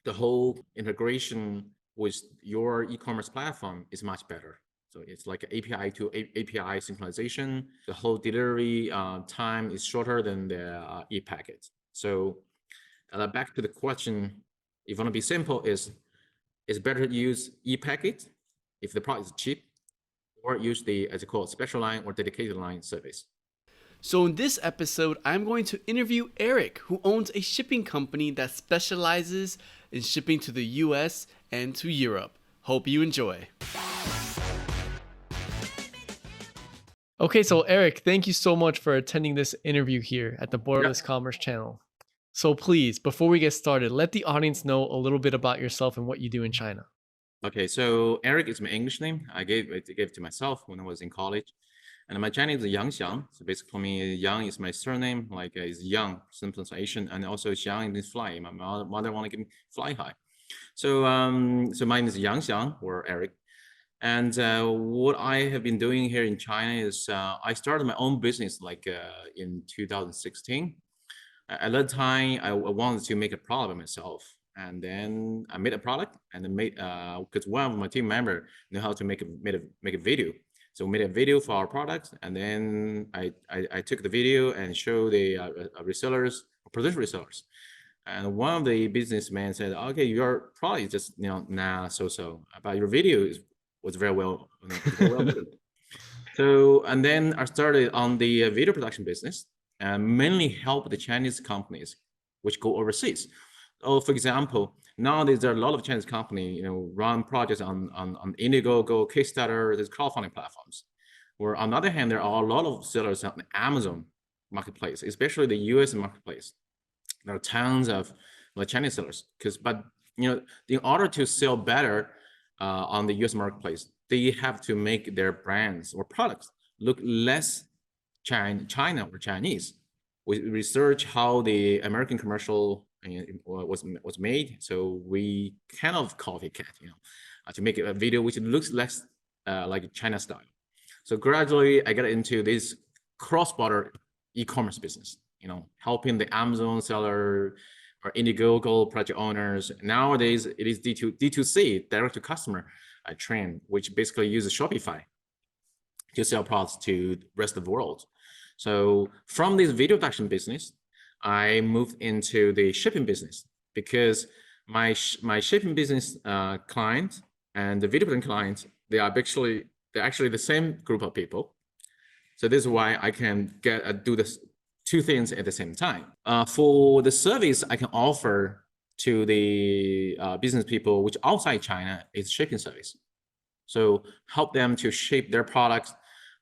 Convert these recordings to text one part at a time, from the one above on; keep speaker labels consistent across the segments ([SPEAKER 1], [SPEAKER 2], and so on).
[SPEAKER 1] the whole integration with your e-commerce platform is much better. So it's like API to API synchronization. The whole delivery time is shorter than the e-packet. So back to the question, if you want to be simple, is it's better to use e-packet if the product is cheap, or use the, as you call it, special line or dedicated line service.
[SPEAKER 2] So in this episode, I'm going to interview Eric, who owns a shipping company that specializes in shipping to the US and to Europe. Hope you enjoy. Okay, so Eric, thank you so much for attending this interview here at the Borderless Commerce channel. So please, before we get started, let the audience know a little bit about yourself and what you do in China.
[SPEAKER 1] Okay, so Eric is my English name. I gave it to myself when I was in college. And my Chinese is Yang Xiang. So basically, me, Yang is my surname, like is Yang, simple translation. And also Xiang means fly. My mother want to give me fly high. So so mine is Yang Xiang or Eric. And what I have been doing here in China is I started my own business like in 2016. At that time, I wanted to make a product myself. And then I made a product and then made, because one of my team member knew how to make a video. So we made a video for our product. And then I took the video and showed the resellers, potential resellers. And one of the businessmen said, okay, your product is just, nah, so, but your video was very well, very well done. So, and then I started on the video production business and mainly help the Chinese companies which go overseas. Oh, for example, nowadays there are a lot of Chinese companies, run projects on Indiegogo, Kickstarter, there's crowdfunding platforms. Where on the other hand, there are a lot of sellers on Amazon marketplace, especially the US marketplace. There are tons of Chinese sellers, but in order to sell better on the US marketplace, they have to make their brands or products look less China or Chinese. We research how the American commercial was made, so we kind of copycat, to make a video which looks less like China style. So gradually, I got into this cross-border e-commerce business, helping the Amazon seller or Indiegogo project owners. Nowadays, it is D2C, direct to customer trend, which basically uses Shopify to sell products to the rest of the world. So from this video production business, I moved into the shipping business because my shipping business client and the video production client, they're actually the same group of people. So this is why I can do this two things at the same time. For the service I can offer to the business people which outside China is shipping service. So help them to ship their products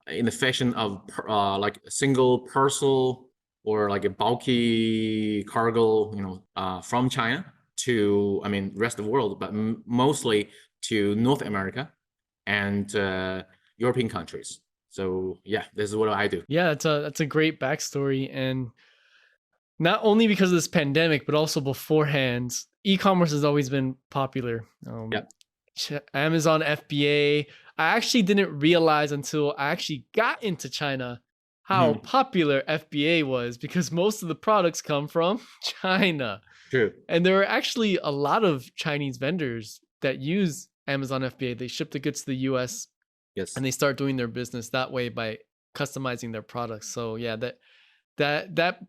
[SPEAKER 1] in the fashion of like a single parcel or like a bulky cargo, from China to, rest of the world, but mostly to North America and European countries. So yeah, this is what I do.
[SPEAKER 2] Yeah, that's a great backstory. And not only because of this pandemic, but also beforehand, e-commerce has always been popular. Amazon FBA. I actually didn't realize until I actually got into China how popular FBA was, because most of the products come from China.
[SPEAKER 1] True.
[SPEAKER 2] And there are actually a lot of Chinese vendors that use Amazon FBA. They ship the goods to the US.
[SPEAKER 1] Yes.
[SPEAKER 2] And they start doing their business that way by customizing their products. So yeah, that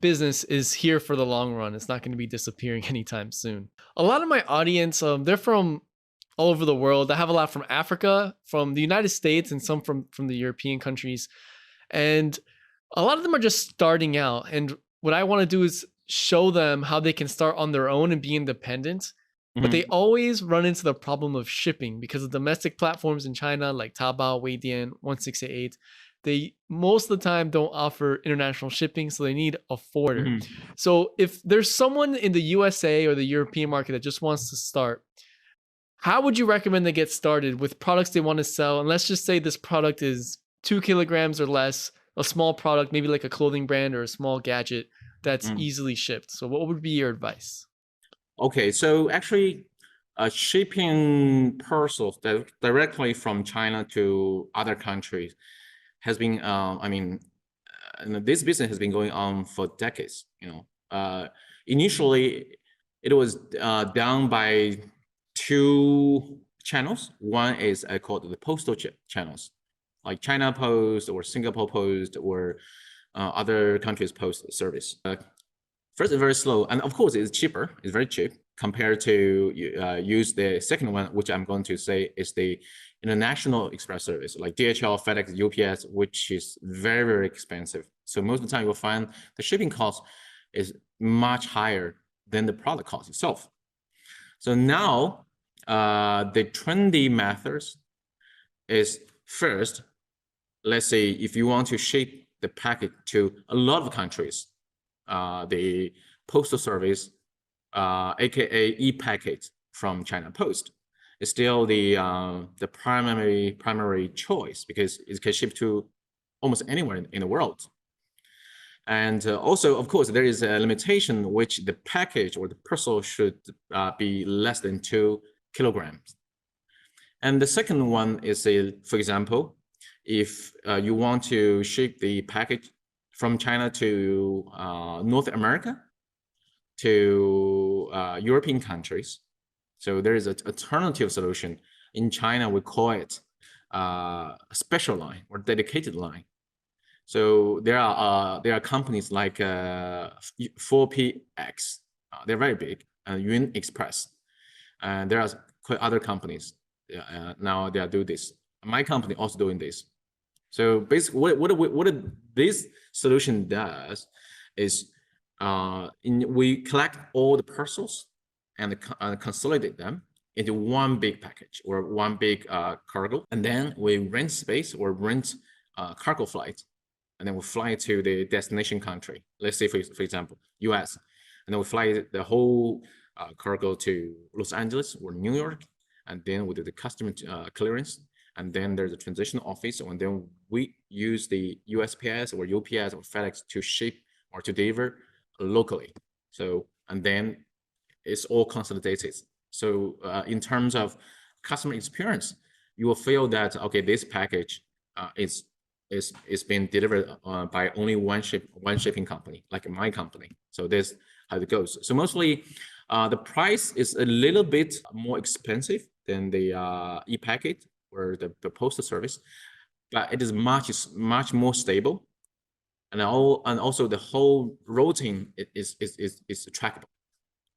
[SPEAKER 2] business is here for the long run. It's not going to be disappearing anytime soon. A lot of my audience, they're from all over the world. I have a lot from Africa, from the United States, and some from the European countries. And a lot of them are just starting out. And what I want to do is show them how they can start on their own and be independent. But they always run into the problem of shipping because of domestic platforms in China like Taobao, Weidian, 1688. They most of the time don't offer international shipping, so they need a forwarder. So if there's someone in the USA or the European market that just wants to start, how would you recommend they get started with products they want to sell? And let's just say this product is 2 kilograms or less, a small product, maybe like a clothing brand or a small gadget that's easily shipped. So what would be your advice?
[SPEAKER 1] Okay, so actually, shipping parcels directly from China to other countries has been, this business has been going on for decades. Initially, it was done by two channels. One is called the postal channels, like China Post or Singapore Post or other countries' post service. First, it's very slow, and of course, it's cheaper. It's very cheap compared to use the second one, which I'm going to say is the international express service, like DHL, FedEx, UPS, which is very, very expensive. So most of the time, you'll find the shipping cost is much higher than the product cost itself. So now, the trendy methods is first, let's say if you want to ship the packet to a lot of countries, the postal service, aka e-packet from China Post, is still the primary choice because it can ship to almost anywhere in the world. And also, of course, there is a limitation which the package or the parcel should be less than 2 kilograms. And the second one is, for example, if you want to ship the package from China to North America, to European countries. So there is an alternative solution. In China, we call it a special line or dedicated line. So there are companies like 4PX, they're very big, and Yun Express. And there are quite other companies now they are doing this. My company also doing this. So basically, what this solution does is we collect all the parcels and consolidate them into one big package or one big cargo, and then we rent space or rent cargo flight, and then we fly to the destination country. Let's say, for example, US, and then we fly the whole cargo to Los Angeles or New York, and then we do the custom clearance. And then there's a transition office, and then we use the USPS or UPS or FedEx to ship or to deliver locally. So, and then it's all consolidated. So in terms of customer experience, you will feel that, okay, this package is being delivered by only one shipping company, like my company. So this how it goes. So mostly the price is a little bit more expensive than the e-packet or the postal service, but it is much more stable, and also the whole routing is trackable,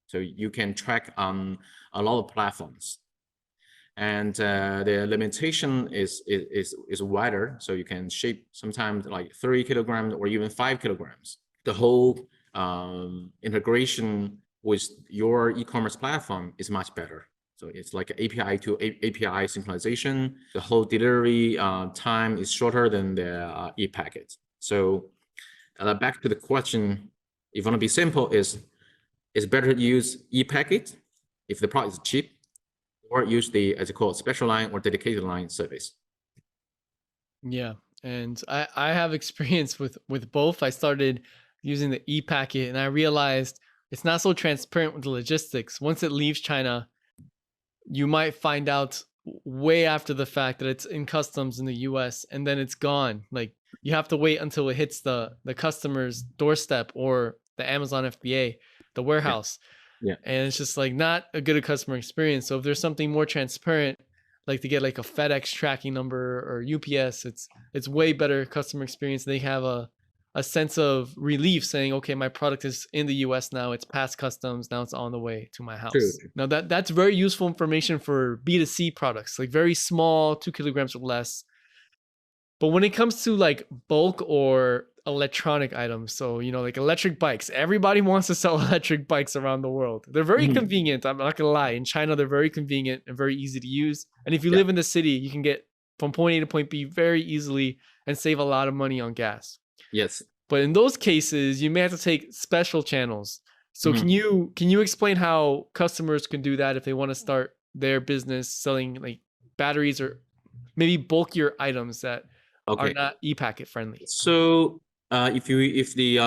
[SPEAKER 1] so you can track on a lot of platforms, and the limitation is wider, so you can ship sometimes like 3 kilograms or even 5 kilograms. The whole integration with your e-commerce platform is much better. So it's like API to API synchronization. The whole delivery time is shorter than the e-packet. So back to the question, if you want to be simple, it's better to use e-packet if the product is cheap, or use the, as you call it, special line or dedicated line service.
[SPEAKER 2] Yeah, and I have experience with both. I started using the e-packet, and I realized it's not so transparent with the logistics. Once it leaves China, you might find out way after the fact that it's in customs in the US, and then it's gone. Like you have to wait until it hits the customer's doorstep or the Amazon FBA, the warehouse.
[SPEAKER 1] Yeah.
[SPEAKER 2] And it's just like not a good customer experience. So if there's something more transparent, like to get like a FedEx tracking number or UPS, it's way better customer experience. They have a sense of relief saying, okay, my product is in the US now, it's past customs, now it's on the way to my house.
[SPEAKER 1] True.
[SPEAKER 2] Now that's very useful information for B2C products, like very small, 2 kilograms or less. But when it comes to like bulk or electronic items, so, you know, like electric bikes, everybody wants to sell electric bikes around the world. They're very convenient. I'm not gonna lie. In China, they're very convenient and very easy to use. And if you live in the city, you can get from point A to point B very easily and save a lot of money on gas.
[SPEAKER 1] Yes.
[SPEAKER 2] But in those cases, you may have to take special channels. So can you explain how customers can do that if they want to start their business selling like batteries or maybe bulkier items that are not e-packet friendly?
[SPEAKER 1] So if the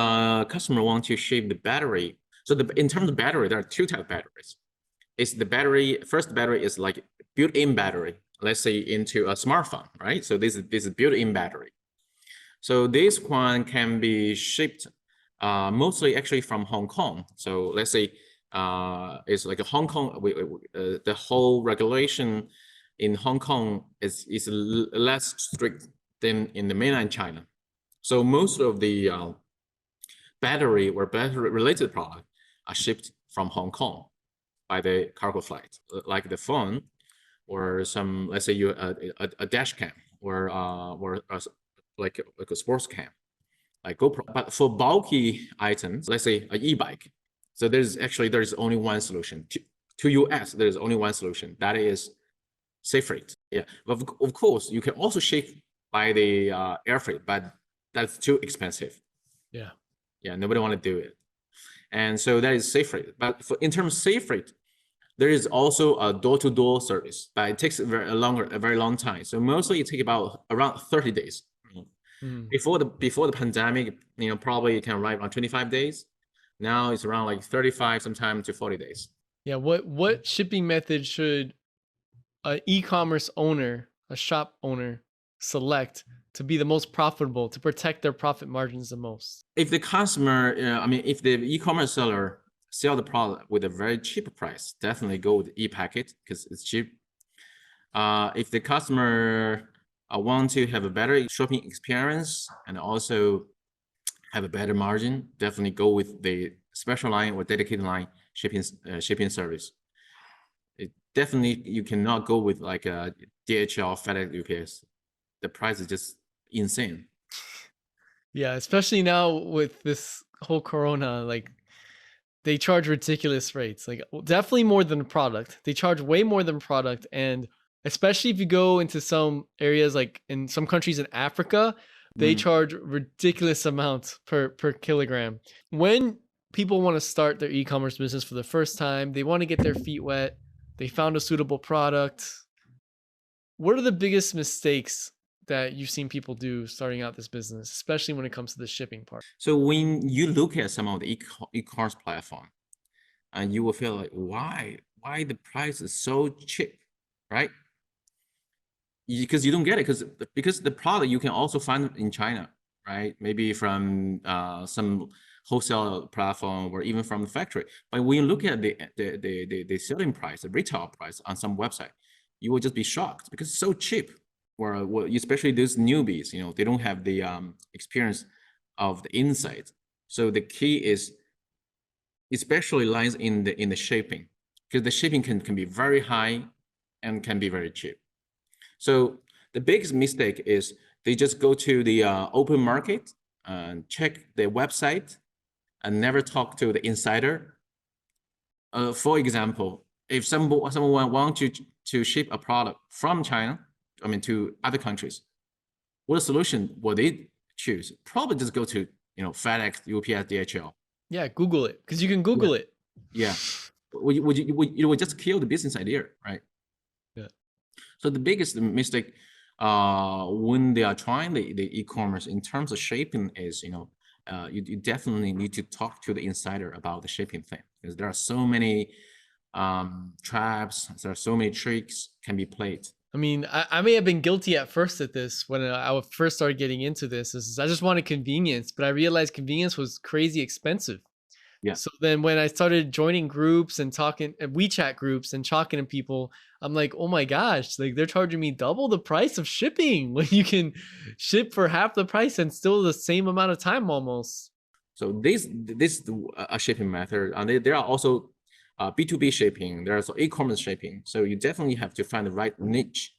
[SPEAKER 1] customer wants to ship the battery, so in terms of battery, there are two types of batteries. It's the battery. First battery is like built-in battery. Let's say into a smartphone, right? So this is built-in battery. So this one can be shipped mostly actually from Hong Kong. So let's say It's like a Hong Kong. The whole regulation in Hong Kong is less strict than in the mainland China. So most of the battery or battery related product are shipped from Hong Kong by the cargo flight, like the phone or some, let's say you a dash cam or like a sports cam, like GoPro. But for bulky items, let's say an e-bike, so there's only one solution. To US, there's only one solution. That is safe freight. Yeah, but of course you can also ship by the air freight, but that's too expensive.
[SPEAKER 2] Yeah.
[SPEAKER 1] Yeah, nobody want to do it. And so that is safe freight. But in terms of safe freight, there is also a door-to-door service, but it takes a very long time. So mostly it takes about around 30 days.
[SPEAKER 2] Mm.
[SPEAKER 1] Before the pandemic, probably it can arrive on 25 days. Now it's around like 35, sometimes to 40 days.
[SPEAKER 2] Yeah. What shipping method should an e-commerce owner, a shop owner, select to be the most profitable, to protect their profit margins the most?
[SPEAKER 1] If the customer, if the e-commerce seller sell the product with a very cheap price, definitely go with e-packet because it's cheap. If the customer want to have a better shopping experience and also have a better margin, definitely go with the special line or dedicated line shipping service. Definitely you cannot go with like a DHL, FedEx, UPS. The price is just insane.
[SPEAKER 2] Yeah, especially now with this whole corona, like they charge ridiculous rates, like definitely more than product. They charge way more than product. And especially if you go into some areas, like in some countries in Africa, they charge ridiculous amounts per kilogram. When people want to start their e-commerce business for the first time, they want to get their feet wet, they found a suitable product. What are the biggest mistakes that you've seen people do starting out this business, especially when it comes to the shipping part?
[SPEAKER 1] So when you look at some of the e-commerce platform, and you will feel like, why the price is so cheap, right? Because you don't get it, because the product you can also find in China, right? Maybe from some wholesale platform or even from the factory. But when you look at the selling price, the retail price on some website, you will just be shocked because it's so cheap. Or especially those newbies, they don't have the experience of the insight. So the key is, especially lies in the shipping, because the shipping can be very high and can be very cheap. So the biggest mistake is they just go to the open market and check their website and never talk to the insider. For example, if someone wants to ship a product from China, to other countries, what solution will they choose? Probably just go to FedEx, UPS, DHL.
[SPEAKER 2] Yeah, Google it, because you can Google it.
[SPEAKER 1] Yeah, you would just kill the business idea, right?
[SPEAKER 2] Yeah.
[SPEAKER 1] So the biggest mistake when they are trying the e-commerce in terms of shipping is, you definitely need to talk to the insider about the shipping thing, because there are so many traps, there are so many tricks can be played.
[SPEAKER 2] I mean, I may have been guilty at first at this when I first started getting into this. Is I just wanted convenience, but I realized convenience was crazy expensive.
[SPEAKER 1] Yeah.
[SPEAKER 2] So then when I started joining groups and talking WeChat groups and talking to people, I'm like, oh my gosh, like they're charging me double the price of shipping when you can ship for half the price and still the same amount of time almost.
[SPEAKER 1] So this is a shipping method, and there are also B2B shipping. There's also e-commerce shipping. So you definitely have to find the right niche.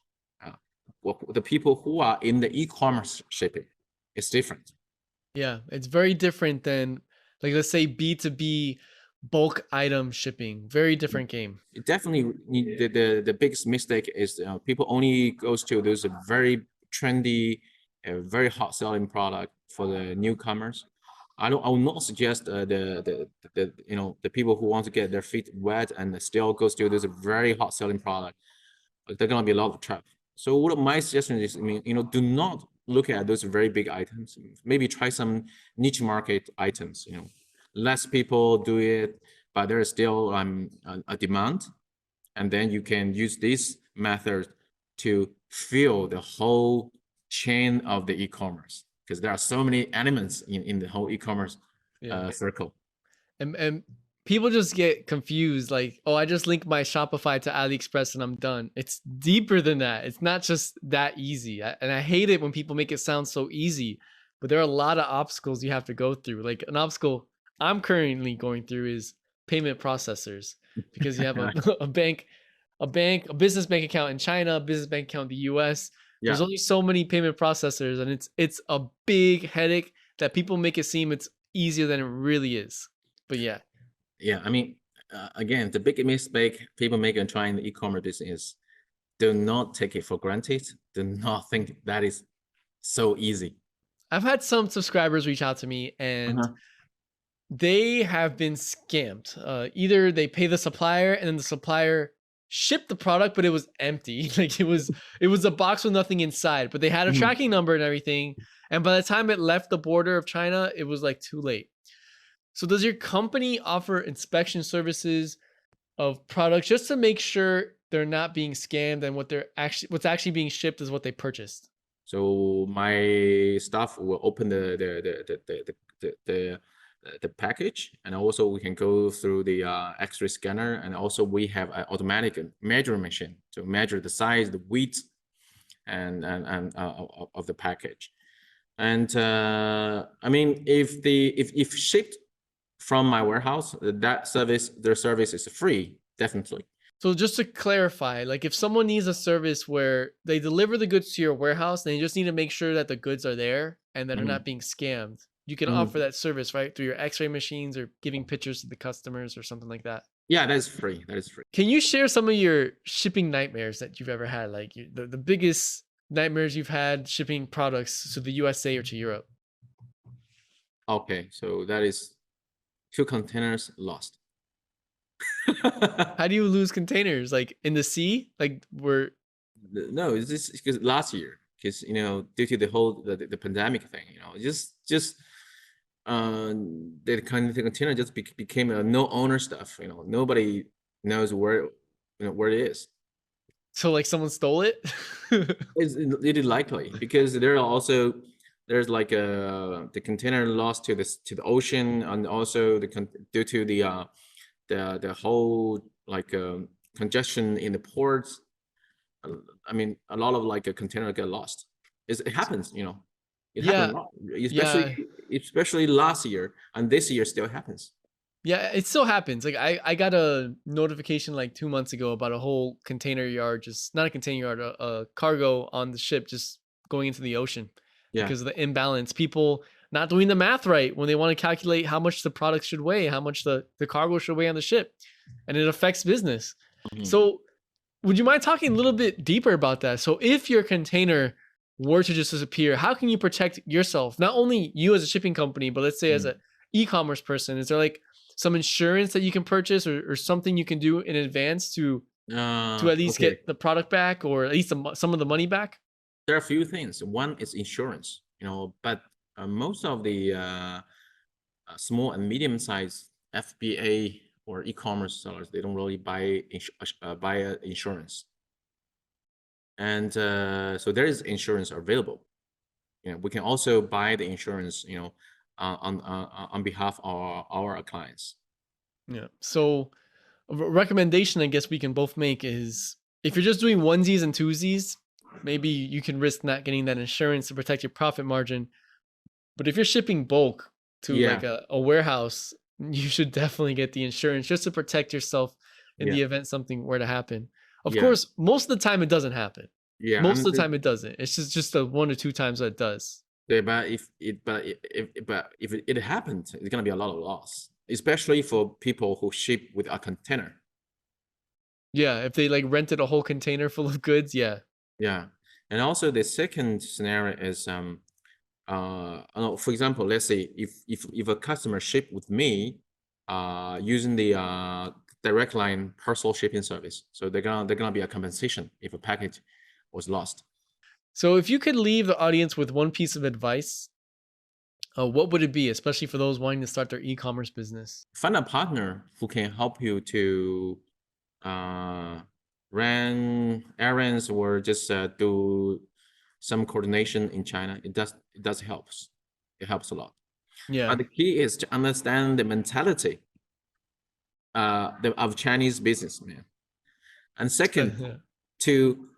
[SPEAKER 1] The people who are in the e-commerce shipping is different.
[SPEAKER 2] Yeah, it's very different than, like, let's say B2B bulk item shipping. Very different game.
[SPEAKER 1] It definitely the biggest mistake is people only goes to those very trendy, very hot selling product for the newcomers. I will not suggest the people who want to get their feet wet and still goes to this very hot selling product. They're gonna be a lot of trap. So what my suggestion is, do not look at those very big items. Maybe try some niche market items. Less people do it, but there is still a demand, and then you can use this method to fill the whole chain of the e-commerce, because there are so many elements in the whole e-commerce circle.
[SPEAKER 2] And people just get confused like, oh, I just link my Shopify to AliExpress and I'm done. It's deeper than that. It's not just that easy. And I hate it when people make it sound so easy, but there are a lot of obstacles you have to go through. Like an obstacle I'm currently going through is payment processors, because you have a, a a business bank account in China, a business bank account in the US. There's
[SPEAKER 1] Yeah.
[SPEAKER 2] only so many payment processors, and it's a big headache that people make it seem it's easier than it really is. But yeah.
[SPEAKER 1] Yeah. I mean, again, the big mistake people make in trying the e-commerce business is do not take it for granted. Do not think that is so easy.
[SPEAKER 2] I've had some subscribers reach out to me and
[SPEAKER 1] Uh-huh.
[SPEAKER 2] they have been scammed. Either they pay the supplier and then the supplier shipped the product, but it was empty. Like it was a box with nothing inside, but they had a
[SPEAKER 1] Mhm.
[SPEAKER 2] tracking number and everything. And by the time it left the border of China, it was like too late. So does your company offer inspection services of products just to make sure they're not being scammed and what's actually being shipped is what they purchased?
[SPEAKER 1] So my staff will open the package, and also we can go through the X-ray scanner, and also we have an automatic measuring machine to measure the size, the weight, and of the package. And I mean, if shipped from my warehouse, their service is free, definitely.
[SPEAKER 2] So just to clarify, like if someone needs a service where they deliver the goods to your warehouse and you just need to make sure that the goods are there and that they're
[SPEAKER 1] Mhm.
[SPEAKER 2] not being scammed, you can offer
[SPEAKER 1] Mhm.
[SPEAKER 2] that service, right? Through your X-ray machines or giving pictures to the customers or something like that.
[SPEAKER 1] Yeah, that is free. That is free.
[SPEAKER 2] Can you share some of your shipping nightmares that you've ever had? Like the biggest nightmares you've had shipping products to the USA or to Europe?
[SPEAKER 1] Okay, so that is 2 containers lost.
[SPEAKER 2] How do you lose containers? Like in the sea? Like where
[SPEAKER 1] No, it's just because last year, because due to the whole the pandemic thing, just the kind of the container just became a no owner stuff. Nobody knows where it is.
[SPEAKER 2] so like someone stole it?
[SPEAKER 1] It's really likely because there's like the container lost to the ocean, and also due to the whole like congestion in the ports. I mean, a lot of like a container get lost. It happens, it happened a
[SPEAKER 2] Yeah.
[SPEAKER 1] lot,
[SPEAKER 2] Yeah.
[SPEAKER 1] especially last year, and this year still happens.
[SPEAKER 2] Yeah, it still happens. Like I got a notification like 2 months ago about a whole container yard, just not a container yard, a cargo on the ship just going into the ocean
[SPEAKER 1] Yeah,
[SPEAKER 2] because of the imbalance. People not doing the math right when they want to calculate how much the product should weigh, how much the cargo should weigh on the ship, and it affects business.
[SPEAKER 1] mhm,
[SPEAKER 2] So would you mind talking a little bit deeper about that? So if your container were to just disappear, how can you protect yourself? Not only you as a shipping company, but let's say as
[SPEAKER 1] mhm.
[SPEAKER 2] a e-commerce person, is there like some insurance that you can purchase or something you can do in advance to at least
[SPEAKER 1] Okay.
[SPEAKER 2] get the product back or at least some of the money back?
[SPEAKER 1] There are a few things. One is insurance, but most of the small and medium-sized FBA or e-commerce sellers, they don't really buy insurance. And so there is insurance available. We can also buy the insurance, on behalf of our clients.
[SPEAKER 2] Yeah. So a recommendation I guess we can both make is if you're just doing onesies and twosies, maybe you can risk not getting that insurance to protect your profit margin. But if you're shipping bulk to like
[SPEAKER 1] Yeah,
[SPEAKER 2] a warehouse, you should definitely get the insurance just to protect yourself in
[SPEAKER 1] yeah,
[SPEAKER 2] the event something were to happen. Of
[SPEAKER 1] yeah,
[SPEAKER 2] course, most of the time it doesn't happen.
[SPEAKER 1] yeah.
[SPEAKER 2] Most of the time it doesn't. It's just the 1 or 2 times that it does.
[SPEAKER 1] But if it happens, it's gonna be a lot of loss, especially for people who ship with a container.
[SPEAKER 2] Yeah, if they like rented a whole container full of goods, yeah.
[SPEAKER 1] Yeah, and also the second scenario is for example, let's say if a customer ship with me, using the direct line parcel shipping service, so they're gonna be a compensation if a package was lost.
[SPEAKER 2] So if you could leave the audience with one piece of advice, what would it be, especially for those wanting to start their e-commerce business?
[SPEAKER 1] Find a partner who can help you to uh, run errands or just do some coordination in China. It does helps. It helps a lot.
[SPEAKER 2] Yeah.
[SPEAKER 1] But the key is to understand the mentality of Chinese businessmen. And second,
[SPEAKER 2] Yeah.
[SPEAKER 1] to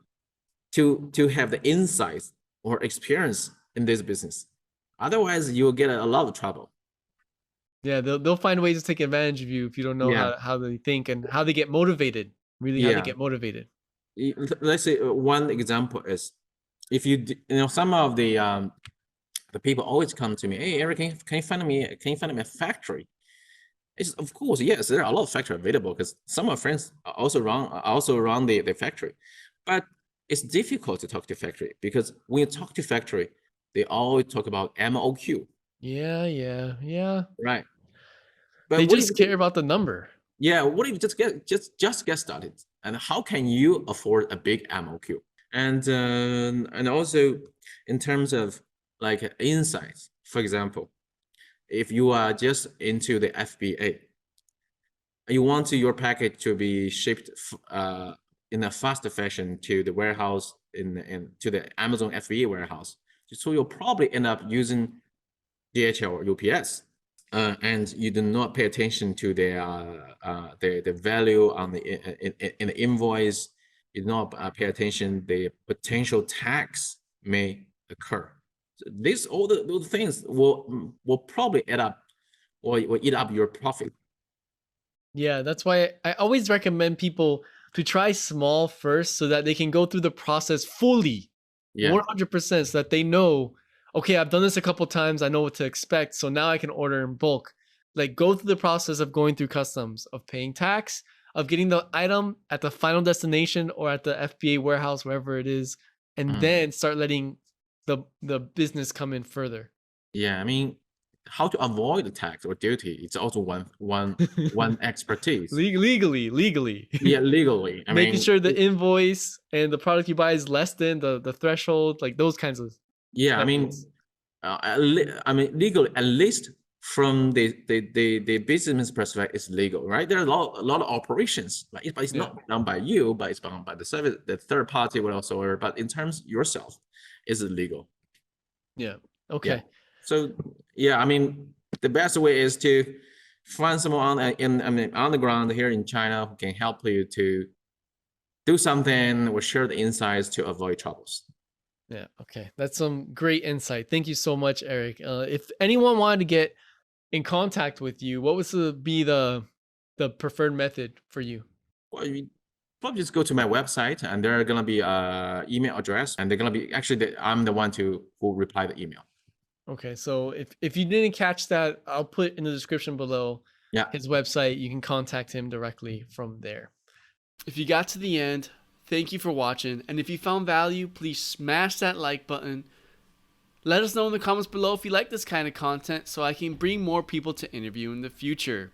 [SPEAKER 1] to have the insights or experience in this business. Otherwise, you'll get a lot of trouble.
[SPEAKER 2] Yeah, they'll find ways to take advantage of you if you don't know
[SPEAKER 1] Yeah,
[SPEAKER 2] how they think and how they get motivated. Really, how they
[SPEAKER 1] yeah.
[SPEAKER 2] get motivated.
[SPEAKER 1] Let's say one example is if some of the people always come to me, hey Eric, can you find me a factory? It's, of course, yes, there are a lot of factory available because some of my friends also run the factory, but it's difficult to talk to factory because when you talk to factory, they always talk about MOQ,
[SPEAKER 2] Yeah.
[SPEAKER 1] right? But
[SPEAKER 2] They
[SPEAKER 1] what if
[SPEAKER 2] just care about the number.
[SPEAKER 1] yeah, what if you just get started, and how can you afford a big MOQ? And also in terms of like insights, for example, if you are just into the FBA, you want your package to be shipped in a faster fashion to the warehouse to the Amazon FBA warehouse. So you'll probably end up using DHL or UPS, and you do not pay attention to the value on in the invoice. You do not pay attention the potential tax may occur. So all those things will probably add up or will eat up your profit.
[SPEAKER 2] Yeah, that's why I always recommend people to try small first so that they can go through the process fully,
[SPEAKER 1] Yeah.
[SPEAKER 2] 100%, so that they know, okay, I've done this a couple times, I know what to expect, so now I can order in bulk. Like go through the process of going through customs, of paying tax, of getting the item at the final destination or at the FBA warehouse, wherever it is, and
[SPEAKER 1] Mm.
[SPEAKER 2] then start letting the business come in further.
[SPEAKER 1] Yeah, I mean, how to avoid the tax or duty, it's also one expertise.
[SPEAKER 2] Legally.
[SPEAKER 1] Yeah, legally. I
[SPEAKER 2] Making
[SPEAKER 1] mean,
[SPEAKER 2] sure the invoice and the product you buy is less than the threshold, like those kinds of
[SPEAKER 1] yeah,
[SPEAKER 2] evidence.
[SPEAKER 1] I mean, legally, at least from the business perspective, it's legal, right? There are a lot of operations, but it's
[SPEAKER 2] Yeah.
[SPEAKER 1] not done by you, but it's done by the service, the third party, whatsoever. But in terms yourself, is it legal?
[SPEAKER 2] Yeah.
[SPEAKER 1] Yeah.
[SPEAKER 2] Okay.
[SPEAKER 1] So yeah, I mean, the best way is to find someone on the ground here in China who can help you to do something or share the insights to avoid troubles.
[SPEAKER 2] Yeah. Okay. That's some great insight. Thank you so much, Eric. If anyone wanted to get in contact with you, what would be the preferred method for you?
[SPEAKER 1] Well, you probably just go to my website and there are gonna be email address and they're gonna be actually I'm the one who reply the email.
[SPEAKER 2] Okay. So if you didn't catch that, I'll put in the description below
[SPEAKER 1] Yeah.
[SPEAKER 2] his website. You can contact him directly from there.
[SPEAKER 3] If you got to the end, thank you for watching, and if you found value, please smash that like button. Let us know in the comments below if you like this kind of content so I can bring more people to interview in the future.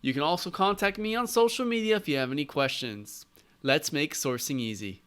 [SPEAKER 3] You can also contact me on social media if you have any questions. Let's make sourcing easy.